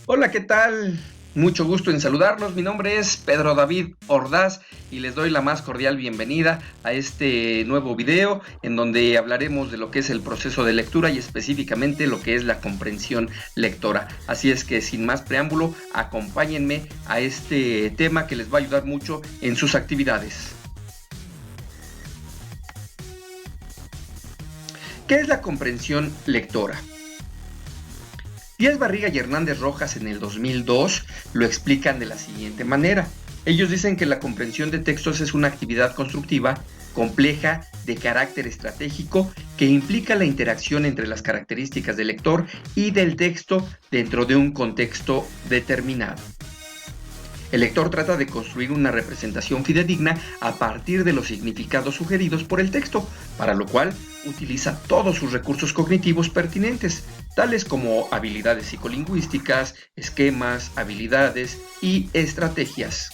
Hola, ¿qué tal? Mucho gusto en saludarlos. Mi nombre es Pedro David Ordaz y les doy la más cordial bienvenida a este nuevo video en donde hablaremos de lo que es el proceso de lectura y específicamente lo que es la comprensión lectora. Así es que sin más preámbulo, acompáñenme a este tema que les va a ayudar mucho en sus actividades. ¿Qué es la comprensión lectora? Díaz Barriga y Hernández Rojas en el 2002 lo explican de la siguiente manera. Ellos dicen que la comprensión de textos es una actividad constructiva, compleja, de carácter estratégico, que implica la interacción entre las características del lector y del texto dentro de un contexto determinado. El lector trata de construir una representación fidedigna a partir de los significados sugeridos por el texto, para lo cual utiliza todos sus recursos cognitivos pertinentes, tales como habilidades psicolingüísticas, esquemas, habilidades y estrategias.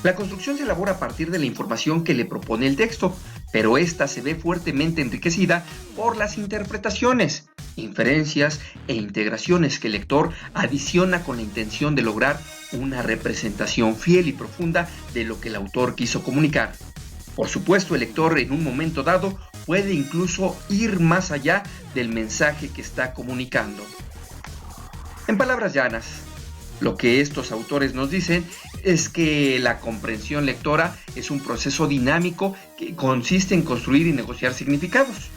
La construcción se elabora a partir de la información que le propone el texto, pero esta se ve fuertemente enriquecida por las interpretaciones, inferencias e integraciones que el lector adiciona con la intención de lograr una representación fiel y profunda de lo que el autor quiso comunicar. Por supuesto, el lector en un momento dado puede incluso ir más allá del mensaje que está comunicando. En palabras llanas, lo que estos autores nos dicen es que la comprensión lectora es un proceso dinámico que consiste en construir y negociar significados.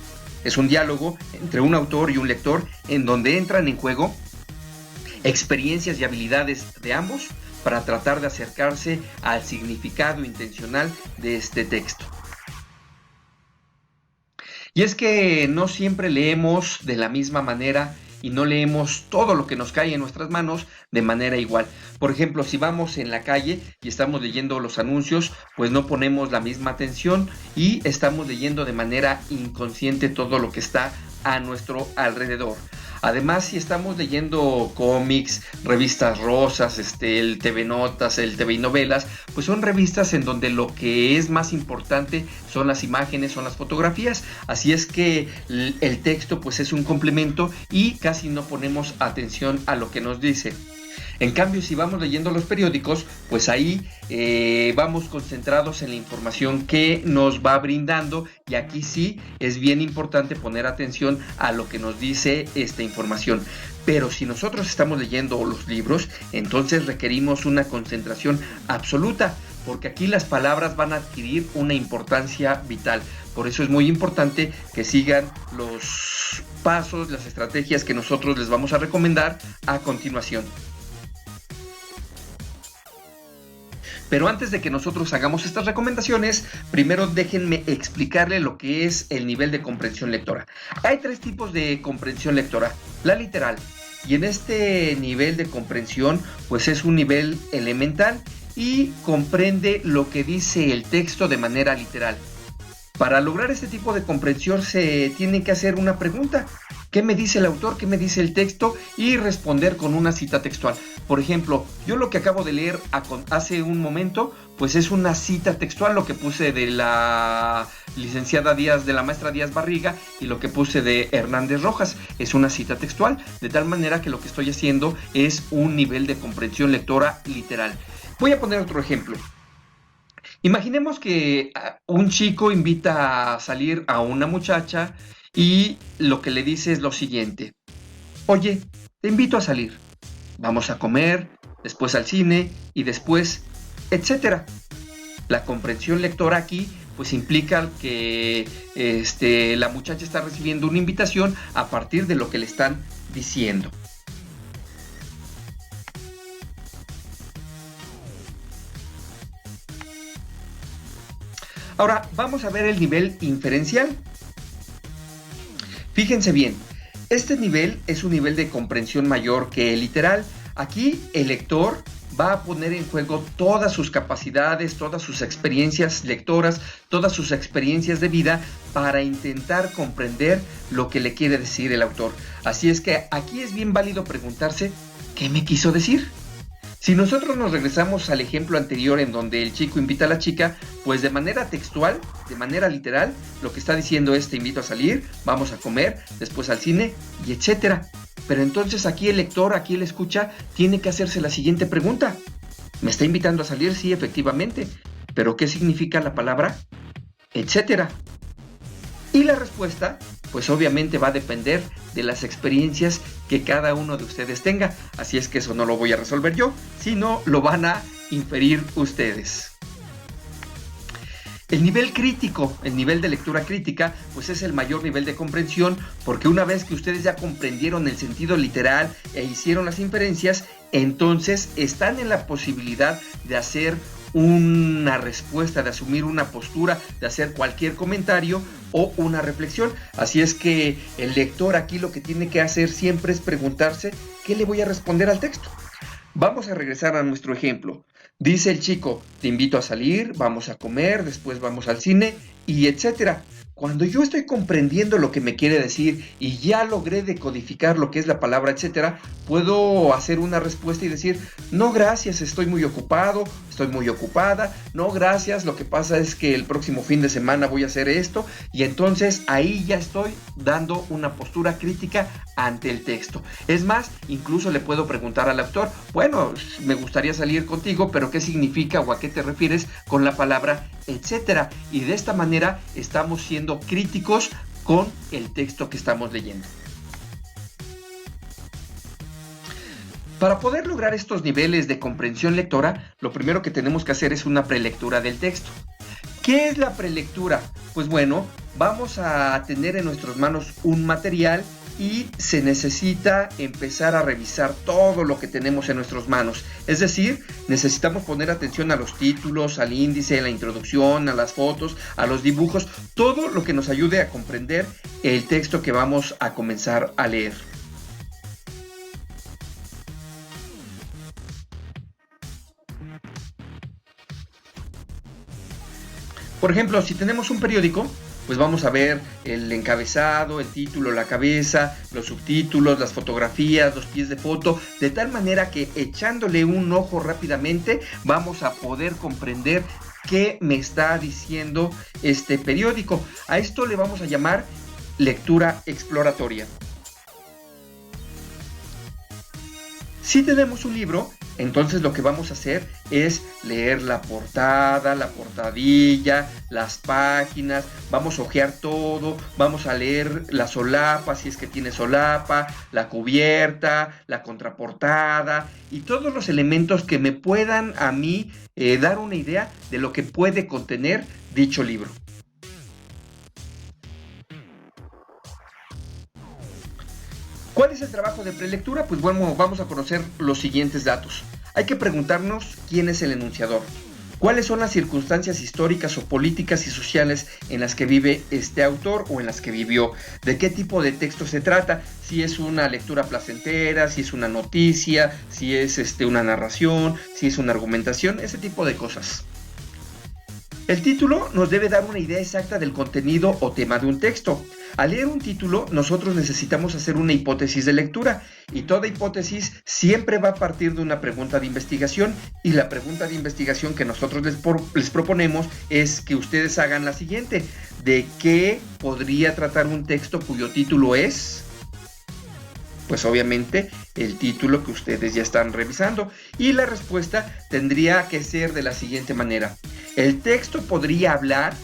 Es un diálogo entre un autor y un lector en donde entran en juego experiencias y habilidades de ambos para tratar de acercarse al significado intencional de este texto. Y es que no siempre leemos de la misma manera y no leemos todo lo que nos cae en nuestras manos de manera igual. Por ejemplo, si vamos en la calle y estamos leyendo los anuncios, pues no ponemos la misma atención y estamos leyendo de manera inconsciente todo lo que está a nuestro alrededor. Además, si estamos leyendo cómics, revistas rosas, el TV Notas, el TV Novelas, pues son revistas en donde lo que es más importante son las imágenes, son las fotografías. Así es que el texto pues es un complemento y casi no ponemos atención a lo que nos dice. En cambio, si vamos leyendo los periódicos, pues ahí vamos concentrados en la información que nos va brindando y aquí sí es bien importante poner atención a lo que nos dice esta información. Pero si nosotros estamos leyendo los libros, entonces requerimos una concentración absoluta, porque aquí las palabras van a adquirir una importancia vital. Por eso es muy importante que sigan los pasos, las estrategias que nosotros les vamos a recomendar a continuación. Pero antes de que nosotros hagamos estas recomendaciones, primero déjenme explicarle lo que es el nivel de comprensión lectora. Hay tres tipos de comprensión lectora. La literal, y en este nivel de comprensión, pues es un nivel elemental y comprende lo que dice el texto de manera literal. Para lograr este tipo de comprensión se tiene que hacer una pregunta. ¿Qué me dice el autor? ¿Qué me dice el texto? Y responder con una cita textual. Por ejemplo, yo lo que acabo de leer hace un momento, pues es una cita textual, lo que puse de la licenciada Díaz, de la maestra Díaz Barriga, y lo que puse de Hernández Rojas. Es una cita textual, de tal manera que lo que estoy haciendo es un nivel de comprensión lectora literal. Voy a poner otro ejemplo. Imaginemos que un chico invita a salir a una muchacha y lo que le dice es lo siguiente: oye, te invito a salir, vamos a comer, después al cine y después, etcétera. La comprensión lectora aquí pues implica que la muchacha está recibiendo una invitación a partir de lo que le están diciendo. Ahora, vamos a ver el nivel inferencial. Fíjense bien, este nivel es un nivel de comprensión mayor que el literal. Aquí el lector va a poner en juego todas sus capacidades, todas sus experiencias lectoras, todas sus experiencias de vida para intentar comprender lo que le quiere decir el autor. Así es que aquí es bien válido preguntarse, ¿qué me quiso decir? Si nosotros nos regresamos al ejemplo anterior en donde el chico invita a la chica, pues de manera textual, de manera literal, lo que está diciendo es: te invito a salir, vamos a comer, después al cine y etcétera. Pero entonces aquí el lector, aquí el escucha, tiene que hacerse la siguiente pregunta. ¿Me está invitando a salir? Sí, efectivamente. ¿Pero qué significa la palabra etcétera? Y la respuesta, pues obviamente va a depender de las experiencias que cada uno de ustedes tenga. Así es que eso no lo voy a resolver yo, sino lo van a inferir ustedes. El nivel crítico, el nivel de lectura crítica, pues es el mayor nivel de comprensión, porque una vez que ustedes ya comprendieron el sentido literal e hicieron las inferencias, entonces están en la posibilidad de hacer una respuesta, de asumir una postura, de hacer cualquier comentario o una reflexión. Así es que el lector aquí lo que tiene que hacer siempre es preguntarse: ¿qué le voy a responder al texto? Vamos a regresar a nuestro ejemplo. Dice el chico: te invito a salir, vamos a comer, después vamos al cine y etcétera. Cuando yo estoy comprendiendo lo que me quiere decir y ya logré decodificar lo que es la palabra etcétera, puedo hacer una respuesta y decir: no gracias, estoy muy ocupado, estoy muy ocupada, no gracias, lo que pasa es que el próximo fin de semana voy a hacer esto, y entonces ahí ya estoy dando una postura crítica ante el texto. Es más, incluso le puedo preguntar al autor: bueno, me gustaría salir contigo, pero ¿qué significa o a qué te refieres con la palabra etcétera? Y de esta manera estamos siendo críticos con el texto que estamos leyendo. Para poder lograr estos niveles de comprensión lectora, lo primero que tenemos que hacer es una prelectura del texto. ¿Qué es la prelectura? Pues bueno, vamos a tener en nuestras manos un material y se necesita empezar a revisar todo lo que tenemos en nuestras manos. Es decir, necesitamos poner atención a los títulos, al índice, a la introducción, a las fotos, a los dibujos, todo lo que nos ayude a comprender el texto que vamos a comenzar a leer. Por ejemplo, si tenemos un periódico, pues vamos a ver el encabezado, el título, la cabeza, los subtítulos, las fotografías, los pies de foto, de tal manera que echándole un ojo rápidamente vamos a poder comprender qué me está diciendo este periódico. A esto le vamos a llamar lectura exploratoria. Si tenemos un libro, entonces lo que vamos a hacer es leer la portada, la portadilla, las páginas, vamos a hojear todo, vamos a leer la solapa, si es que tiene solapa, la cubierta, la contraportada y todos los elementos que me puedan a mí dar una idea de lo que puede contener dicho libro. ¿Cuál es el trabajo de prelectura? Pues bueno, vamos a conocer los siguientes datos. Hay que preguntarnos quién es el enunciador, cuáles son las circunstancias históricas o políticas y sociales en las que vive este autor o en las que vivió, de qué tipo de texto se trata, si es una lectura placentera, si es una noticia, si es una narración, si es una argumentación, ese tipo de cosas. El título nos debe dar una idea exacta del contenido o tema de un texto. Al leer un título, nosotros necesitamos hacer una hipótesis de lectura, y toda hipótesis siempre va a partir de una pregunta de investigación, y la pregunta de investigación que nosotros les proponemos es que ustedes hagan la siguiente: ¿de qué podría tratar un texto cuyo título es? Pues obviamente el título que ustedes ya están revisando, y la respuesta tendría que ser de la siguiente manera: el texto podría hablar,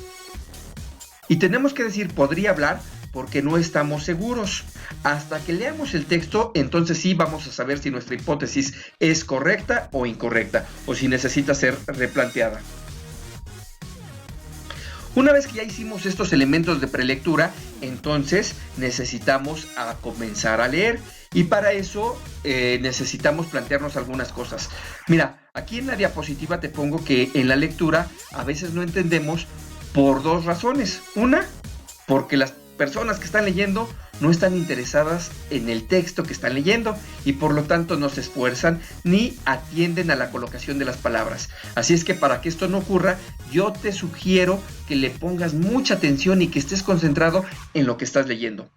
y tenemos que decir podría hablar porque no estamos seguros. Hasta que leamos el texto, entonces sí vamos a saber si nuestra hipótesis es correcta o incorrecta, o si necesita ser replanteada. Una vez que ya hicimos estos elementos de prelectura, entonces necesitamos comenzar a leer, y para eso necesitamos plantearnos algunas cosas. Mira, aquí en la diapositiva te pongo que en la lectura a veces no entendemos por dos razones. Una, porque las personas que están leyendo no están interesadas en el texto que están leyendo y por lo tanto no se esfuerzan ni atienden a la colocación de las palabras. Así es que para que esto no ocurra, yo te sugiero que le pongas mucha atención y que estés concentrado en lo que estás leyendo.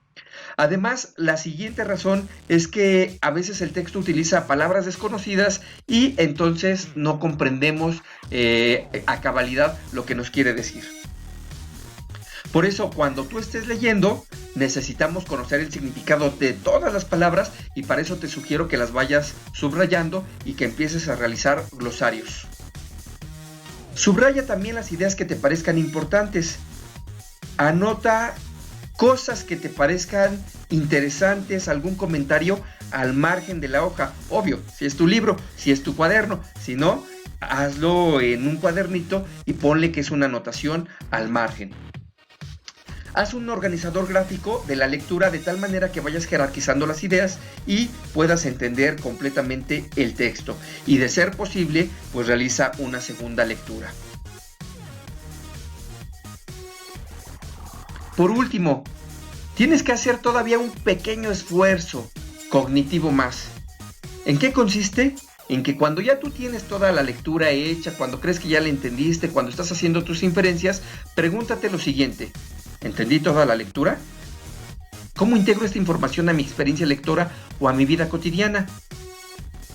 Además, la siguiente razón es que a veces el texto utiliza palabras desconocidas y entonces no comprendemos a cabalidad lo que nos quiere decir. Por eso, cuando tú estés leyendo, necesitamos conocer el significado de todas las palabras y para eso te sugiero que las vayas subrayando y que empieces a realizar glosarios. Subraya también las ideas que te parezcan importantes. Anota cosas que te parezcan interesantes, algún comentario al margen de la hoja. Obvio, si es tu libro, si es tu cuaderno. Si no, hazlo en un cuadernito y ponle que es una anotación al margen. Haz un organizador gráfico de la lectura de tal manera que vayas jerarquizando las ideas y puedas entender completamente el texto. Y de ser posible, pues realiza una segunda lectura. Por último, tienes que hacer todavía un pequeño esfuerzo cognitivo más. ¿En qué consiste? En que cuando ya tú tienes toda la lectura hecha, cuando crees que ya la entendiste, cuando estás haciendo tus inferencias, pregúntate lo siguiente: ¿entendí toda la lectura? ¿Cómo integro esta información a mi experiencia lectora o a mi vida cotidiana?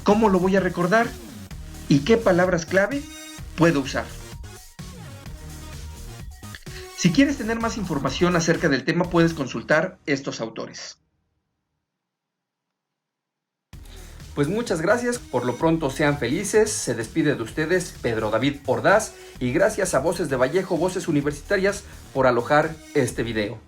¿Cómo lo voy a recordar? ¿Y qué palabras clave puedo usar? Si quieres tener más información acerca del tema, puedes consultar estos autores. Pues muchas gracias, por lo pronto sean felices, se despide de ustedes Pedro David Ordaz y gracias a Voces de Vallejo, Voces Universitarias, por alojar este video.